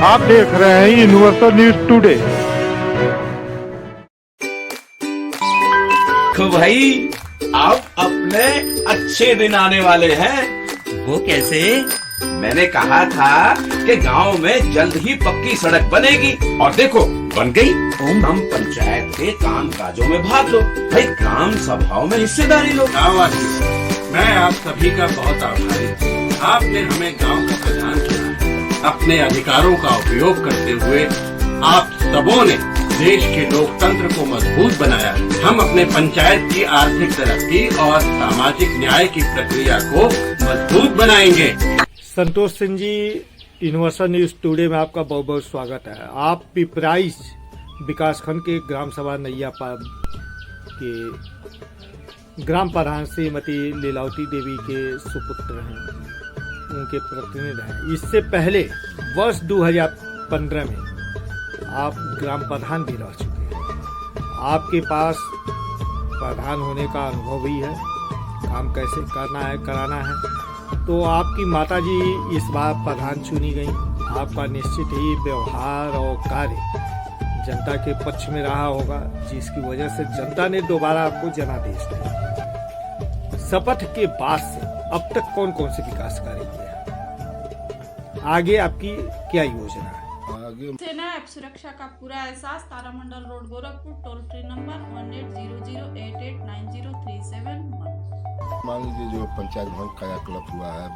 आप देख रहे हैं यूनिवर्सल न्यूज टुडे। तो भाई अब अपने अच्छे दिन आने वाले हैं। वो कैसे? मैंने कहा था कि गांव में जल्द ही पक्की सड़क बनेगी और देखो बन गई। हम पंचायत के काम काजों में भाग लो भाई, ग्राम सभाओं में हिस्सेदारी लो। मैं आप सभी का बहुत आभारी हूँ। आपने हमें गांव का प्रधान चुना है। अपने अधिकारों का उपयोग करते हुए आप सबों ने देश के लोकतंत्र को मजबूत बनाया। हम अपने पंचायत की आर्थिक तरक्की और सामाजिक न्याय की प्रक्रिया को मजबूत बनाएंगे। Santosh Singh ji, universal news today में आपका बहुत बहुत स्वागत है। आप पिपराइच विकासखंड के ग्राम सभा नैयापाल के ग्राम प्रधान श्रीमती लीलावती देवी के सुपुत्र हैं, उनके प्रतिनिधि हैं। इससे पहले वर्ष 2015 में आप ग्राम प्रधान भी रह चुके हैं। आपके पास प्रधान होने का अनुभव भी है, काम कैसे करना है कराना है। तो आपकी माताजी इस बार प्रधान चुनी गई। आपका निश्चित ही व्यवहार और कार्य जनता के पक्ष में रहा होगा, जिसकी वजह से जनता ने दोबारा आपको जनादेश दिया। शपथ के बाद से अब तक कौन कौन से विकास कार्य हुए हैं? आगे आपकी क्या योजना है? सेना ऐप सुरक्षा का पूरा एहसास, तारामंडल road, Gorakhpur. Toll free number 1800889037। मान लीजिए जो पंचायत भवन कायाकल्प हुआ है,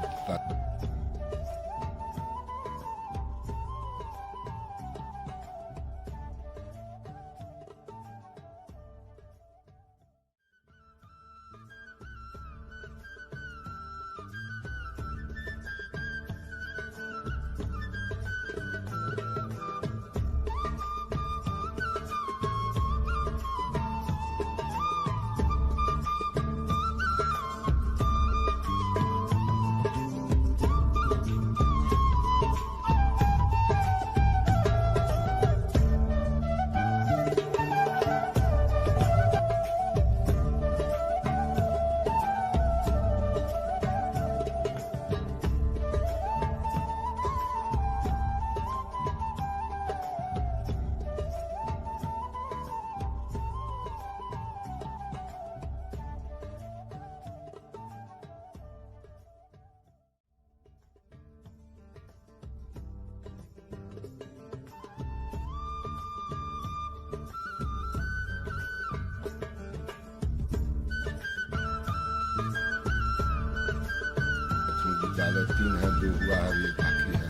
विद्यालय 3 है, 2 हुआ है, ये बाकी है।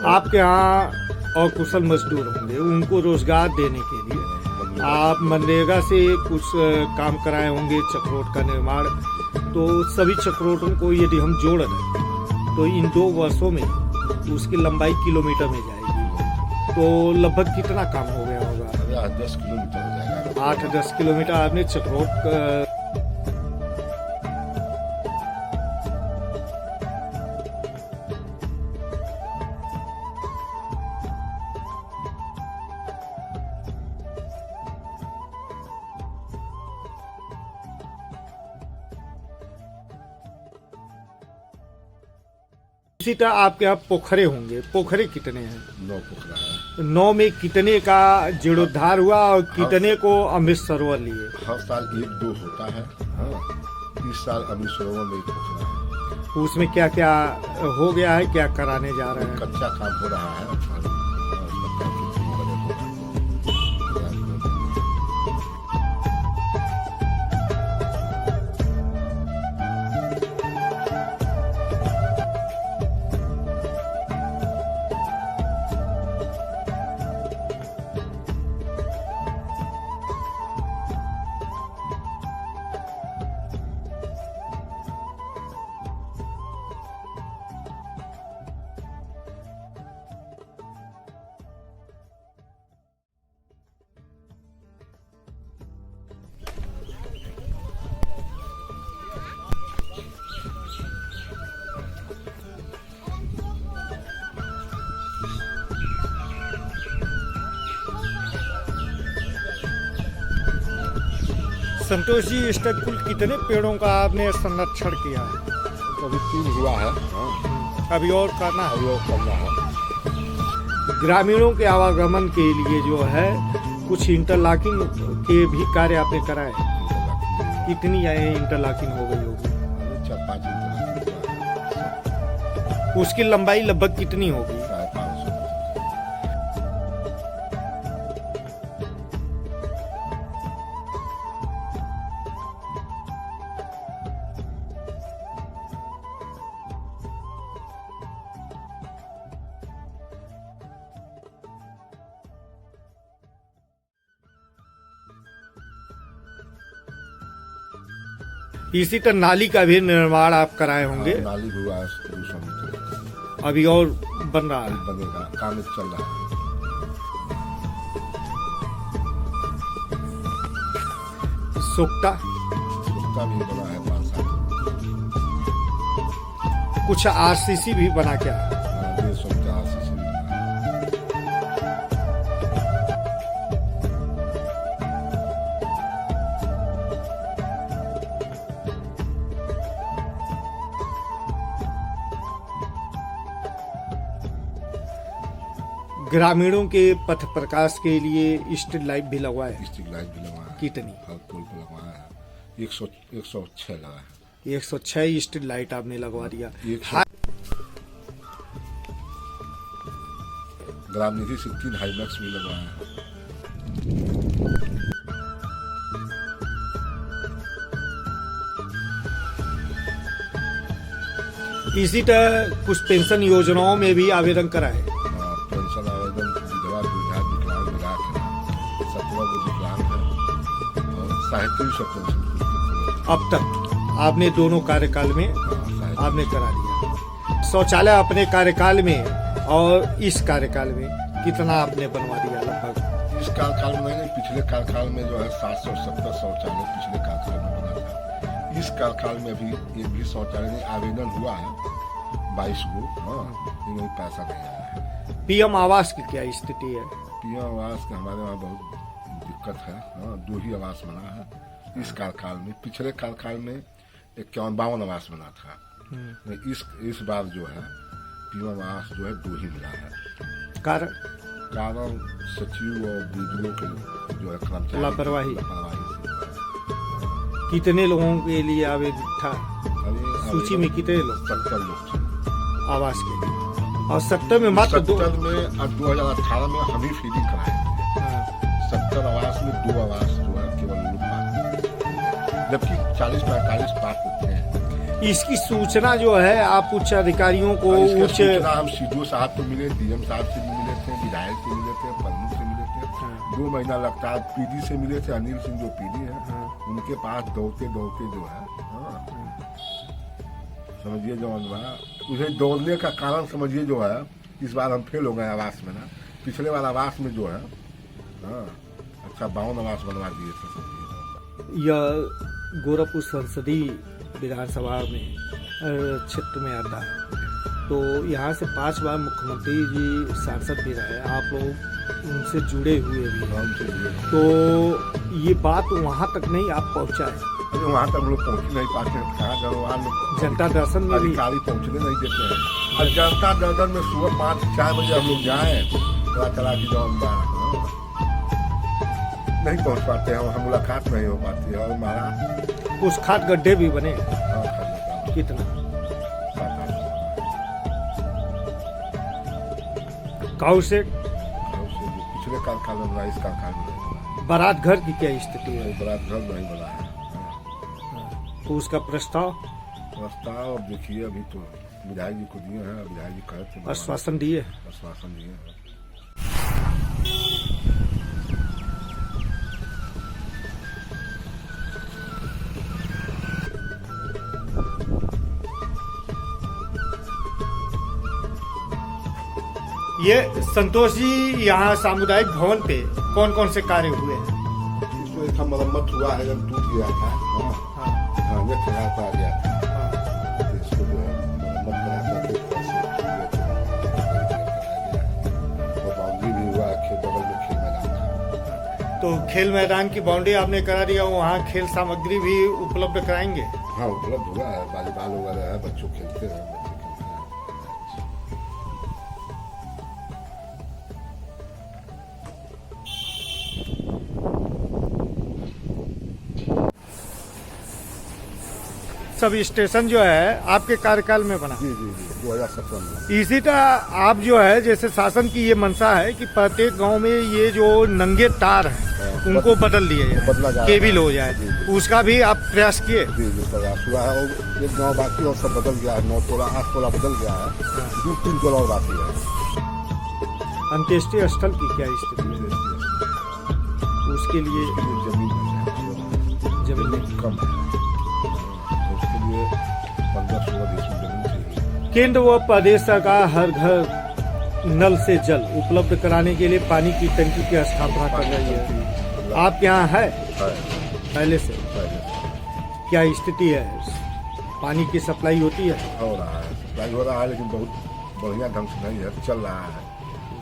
आपके यहाँ और कुशल मजदूर होंगे, उनको रोजगार देने के लिए आप मनरेगा से कुछ काम कराए होंगे, चक्रोट का निर्माण। तो सभी चक्रोटों को यदि हम जोड़ दें तो इन 2 वर्षों में उसकी लंबाई किलोमीटर में जाएगी। तो लगभग कितना काम हो गया होगा? 10 किलोमीटर हो जाएगा। 8-10 किलोमीटर आपने चक्रोट इसी तरह आपके यहाँ पोखरे होंगे। पोखरे कितने हैं? 9 पोखरा है। 9 में कितने का जीर्णोद्धार हुआ और कितने को अमृत सरोवर लिए? हर साल 1-2 होता है। हाँ, इस साल अमृत सरोवर में 1 पोखरा है। उसमें क्या क्या हो गया है, क्या कराने जा रहे हैं? कच्चा काम हो रहा है। संतोष जी, इस तक कुल कितने पेड़ों का आपने संरक्षण किया है? अभी 3 हुआ है। हाँ, अभी और करना है? अभी और करना है। ग्रामीणों के आवागमन के लिए जो है कुछ इंटरलॉकिंग के भी कार्य आपने कराए। कितनी इंटरलॉकिंग हो गई होगी? 4-5 इंच उसकी लंबाई लगभग कितनी होगी? 550। इसी तरह नाली का भी निर्माण आप कराए होंगे। नाली भी हुआ है, 200 मीटर अभी और बन रहा है। बनेगा, काम चल रहा है। सोक्ता उसका भी बना है 5-7। कुछ आरसीसी भी बना क्या? 150 सीसी बना है। ग्रामीणों के पथ प्रकाश के लिए स्ट्रीट लाइट भी लगवाए। स्ट्रीट लाइट भी लगवाया है। कितनी? हर पुल पर लगवाया है। 106 लगा है। 106 स्ट्रीट लाइट आपने लगवा दिया। 100 ग्राम निधि से 3 हाईमैक्स भी लगवाया है। इसी तरह कुछ पेंशन योजनाओं में भी आवेदन कराए। पेंशन आवेदन विधवा वृद्धा विकलांग मिला के 17 को विकलांग है और साहित्य सब पेंशन अब तक आपने दोनों कार्यकाल में आपने करा दिया। शौचालय अपने कार्यकाल में और इस कार्यकाल में कितना आपने बनवा दिया? लगभग इस कार्यकाल में नहीं, पिछले कार्यकाल में जो है 770 शौचालय पिछले कार्यकाल में बना था। इस कार्यकाल में भी एक भी शौचालय नहीं, आवेदन हुआ है 22 को, लेकिन पैसा नहीं आया है। पीएम आवास की क्या स्थिति है? पीएम आवास का हमारे वहाँ बहुत दिक्कत है। 2 ही आवास बना है इस कार्यकाल में। पिछले कार्यकाल में 51-52 आवास बना था। इस बार जो है पीएम आवास जो है 2 ही मिला है। कारण सचिव और बीडीओ के जो है कर्मचारी लापरवाही। से। कितने लोगों के लिए आवेदन था? सूची में कितने लोग? 70 लोग थे आवास के लिए। और 70 में मात्र 70 में 2018 में हम ही फीडिंग कराए थे। 70 आवास में 2 आवास जो है केवल लोग पात्र, जबकि 40-45 पात्र थे। इसकी सूचना जो है आप उच्च अधिकारियों को इसका उच्च सूचना हम सीडीओ साहब को मिले, डीएम साहब से भी मिले थे, विधायक से मिले थे, प्रमुख से मिले थे। 2 महीना लगता है। पीडी से मिले थे, अनिल सिंह जो पीडी है, उनके पास दौड़ते दौड़ते जो है समझिए जो उसे दौड़ने का कारण समझिए जो है इस बार हम फेल हो गए आवास में ना। पिछले बार आवास में जो है अच्छा 52 आवास बनवा दिए थे। यह गोरखपुर संसदीय विधानसभा में क्षेत्र में आता है। तो यहाँ से 5 बार मुख्यमंत्री जी सांसद भी रहे, आप लोग उनसे जुड़े हुए भी हैं। तो ये बात वहाँ तक नहीं आप पहुँचाए? अरे वहाँ तक हम लोग पहुँच नहीं पाते हैं। कहाँ जाओ, वहाँ लोग जनता दर्शन में भी अधिकारी पहुँचने नहीं देते हैं। और जनता दर्शन में सुबह 5-4 बजे हम लोग जाए, पता चला कि जो हम नहीं पहुँच पाते हैं, वहाँ मुलाकात नहीं हो पाती है। और हमारा कुछ खाद गड्ढे भी बने। कितना? 7-8 गाँव से पिछले कार्यकाल में बना, इस कार्यकाल में नहीं बना। बारात घर की क्या स्थिति है? बरात घर नहीं बना है। तो उसका प्रस्ताव प्रस्ताव देखिए अभी तो विधायक जी को दिए हैं, विधायक जी कहे थे आश्वासन दिए। आश्वासन दिए हैं। ये संतोष जी यहाँ सामुदायिक भवन पे कौन कौन से कार्य हुए हैं? इसमें एक मरम्मत हुआ है, जब टूट गया था। ये खराब आ गया था। तो इसको जो है मरम्मत करा करके और बाउंड्री भी हुआ, खेल बगल में खेल मैदान था। तो खेल मैदान की बाउंड्री आपने करा दिया, वहाँ खेल सामग्री भी उपलब्ध कराएंगे? हाँ उपलब्ध हुआ है, वॉलीबॉल वगैरह है, बच्चों खेलते हैं। सब स्टेशन जो है आपके कार्यकाल में बना। जी 2017 में। इसी तरह आप जो है जैसे शासन की ये मंशा है कि प्रत्येक गांव में ये जो नंगे तार हैं उनको बदल दिए बदला जाए, जाए, केबल हो जाए, उसका भी आप प्रयास किए। जी प्रयास हुआ है और एक गाँव बाकी और सब बदल गया है। 9 तोला 8 तोला बदल गया है, 2-3 तोला और बाकी है। अंत्येष्टि स्थल की क्या स्थिति है? उसके लिए जमीन कम है, उसके लिए 15-16 डिसमिल जमीन चाहिए। केंद्र व प्रदेश सरकार हर घर नल से जल उपलब्ध कराने के लिए पानी की टंकी की स्थापना कर रही है। आप यहाँ है पहले से? क्या स्थिति है? पानी की सप्लाई होती है? हो रहा है, सप्लाई हो रहा है, लेकिन बहुत बढ़िया ढंग से नहीं है, चल रहा है।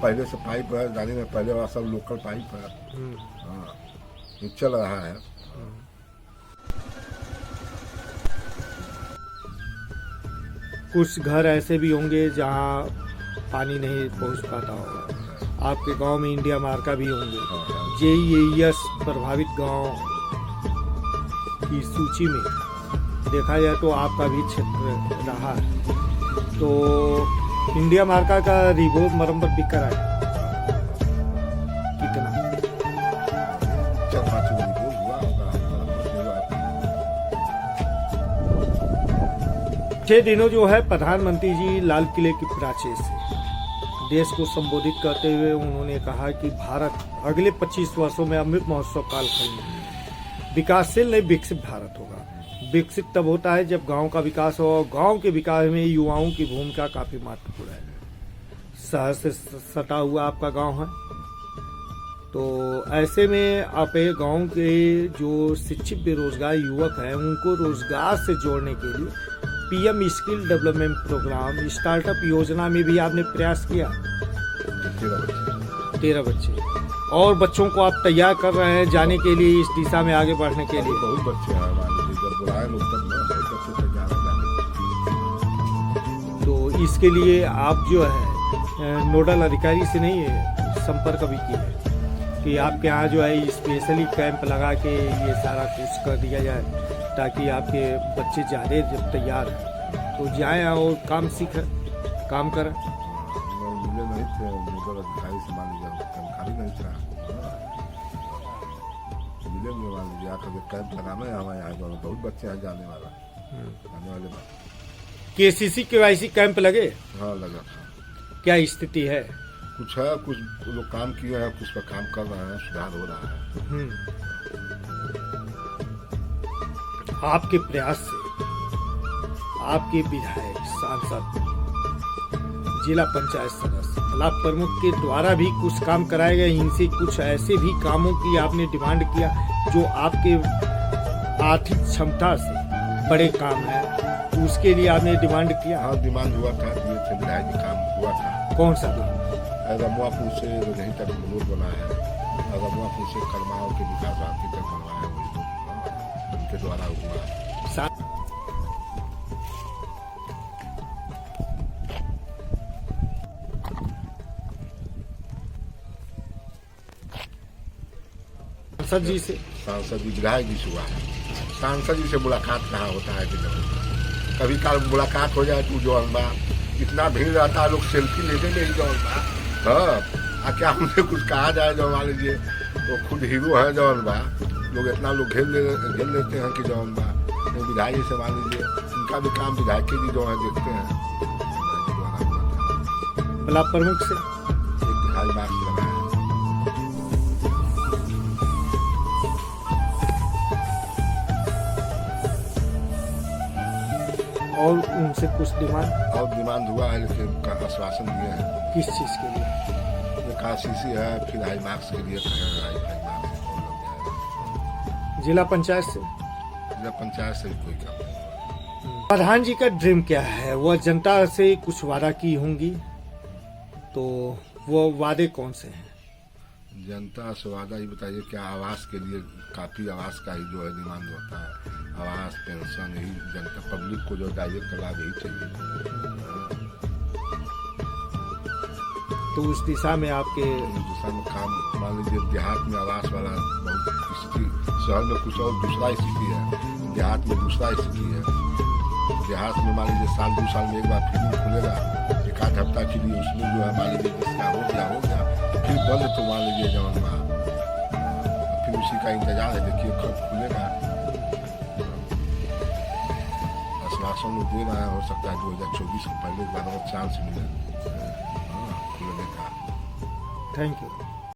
पहले से पाइप है, जाने में पहले वाला सब लोकल पाइप है। हाँ, ये चल रहा है। कुछ घर ऐसे भी होंगे जहाँ पानी नहीं पहुँच पाता होगा। आपके गांव में इंडिया मार्का भी होंगे। JES प्रभावित गांव की सूची में देखा जाए तो आपका भी क्षेत्र रहा है। तो इंडिया मार्का का रिपोर्ट मरम्मत भी कराए कितना? 4-5 रिपोर्ट हुआ होगा। 6 दिनों जो है प्रधानमंत्री जी लाल किले की प्राचीर से देश को संबोधित करते हुए उन्होंने कहा कि भारत अगले 25 वर्षों में अमृत महोत्सव कालखंड में विकासशील नहीं विकसित भारत होगा। विकसित तब होता है जब गांव का विकास हो। गांव के विकास में युवाओं की भूमिका काफी महत्वपूर्ण है। शहर से सटा हुआ आपका गांव है, तो ऐसे में आप गांव के जो शिक्षित बेरोजगार युवक हैं उनको रोजगार से जोड़ने के लिए PM skill development programme startup योजना में भी आपने प्रयास किया। 13 बच्चे और बच्चों को आप तैयार कर रहे हैं जाने के लिए, इस दिशा में आगे बढ़ने के लिए। बहुत बच्चे हैं हमारे, जब बुलाए लोग तब ना बहुत बच्चे तैयार हैं। तो इसके लिए आप जो है नोडल अधिकारी से नहीं संपर्क भी किया है कि आपके यहाँ जो है स्पेशली कैंप लगा के ये सारा कुछ कर दिया जाए ताकि आपके बच्चे ज़्यादा जब तैयार हैं तो जाएं और काम सीखें, काम करें। मिले नहीं थे नोडल अधिकारी से, मान लीजिए जानकारी नहीं था, मिलेंगे मान लीजिए आकर कैंप लगाना है हमारे यहाँ। बहुत बच्चे हैं जाने वाले KCC KYC कैंप लगे? हाँ लगा था। क्या स्थिति है? कुछ है, कुछ लोग काम किए हैं, कुछ पर काम कर रहे हैं, सुधार हो रहा है। आपके प्रयास से आपके विधायक, सांसद, जिला पंचायत सदस्य, ब्लॉक प्रमुख के द्वारा भी कुछ काम कराए गए। इनसे कुछ ऐसे भी कामों की आपने डिमांड किया जो आपके आर्थिक क्षमता से बड़े काम है, उसके लिए आपने डिमांड किया? हाँ डिमांड हुआ था, दिए थे, विधायक काम हुआ था। कौन सा काम? रमुआपुर से रही तक रोड बना है, रमुआपुर से कलमाओं के विकास आर्थिक तक बनवाया है, उनके द्वारा हुआ है। सांसद जी से? सांसद जी विधायक जी से हुआ है। सांसद जी से मुलाकात कहाँ होता है कि कभी काल मुलाकात हो जाए तो जो बा इतना भीड़ रहता है, लोग सेल्फी लेने में ही जो बा। हाँ क्या हमसे कुछ कहा जाए जो मान लीजिए वो खुद हीरो है जौन बा, लोग इतना लोग घेर लेते हैं कि जौन बा विधायक जी से मान लीजिए उनका भी काम विधायक जी जो है देखते हैं। ब्लॉक प्रमुख से? एक दिहाई बात लगा है। और उनसे कुछ डिमांड? और डिमांड हुआ है, लेकिन उनका आश्वासन दिए हैं। किस चीज के लिए? एक RCC है, फिर हाई मार्क्स के लिए जिला पंचायत से? जिला पंचायत से कोई काम नहीं। प्रधान जी का ड्रीम क्या है? वह जनता से कुछ वादा की होंगी, तो वो वादे कौन से हैं? जनता से वादा ही बताइए क्या? आवास के लिए काफी आवास का ही जो है डिमांड होता है, आवास पेंशन, यही जनता पब्लिक को जो डायरेक्ट लाभ यही चाहिए। तो उस दिशा में आपके दूसरा में काम मान लीजिए देहात में आवास वाला बहुत स्थिति, शहर में कुछ और दूसरा स्थिति है, देहात में दूसरा स्थिति है। देहात में मान लीजिए साल 2 साल में एक बार फिर खुलेगा, एक आध हफ्ता के लिए, उसमें जो है मान लीजिए जिसका हो गया फिर बंद, तो मान लीजिए जवान फिर उसी का इंतजार है, देखिए कब खुलेगा। आश्वासन में दे रहा है, हो सकता है 2024 के पहले एक बार और चांस मिले खुलने का। Thank you.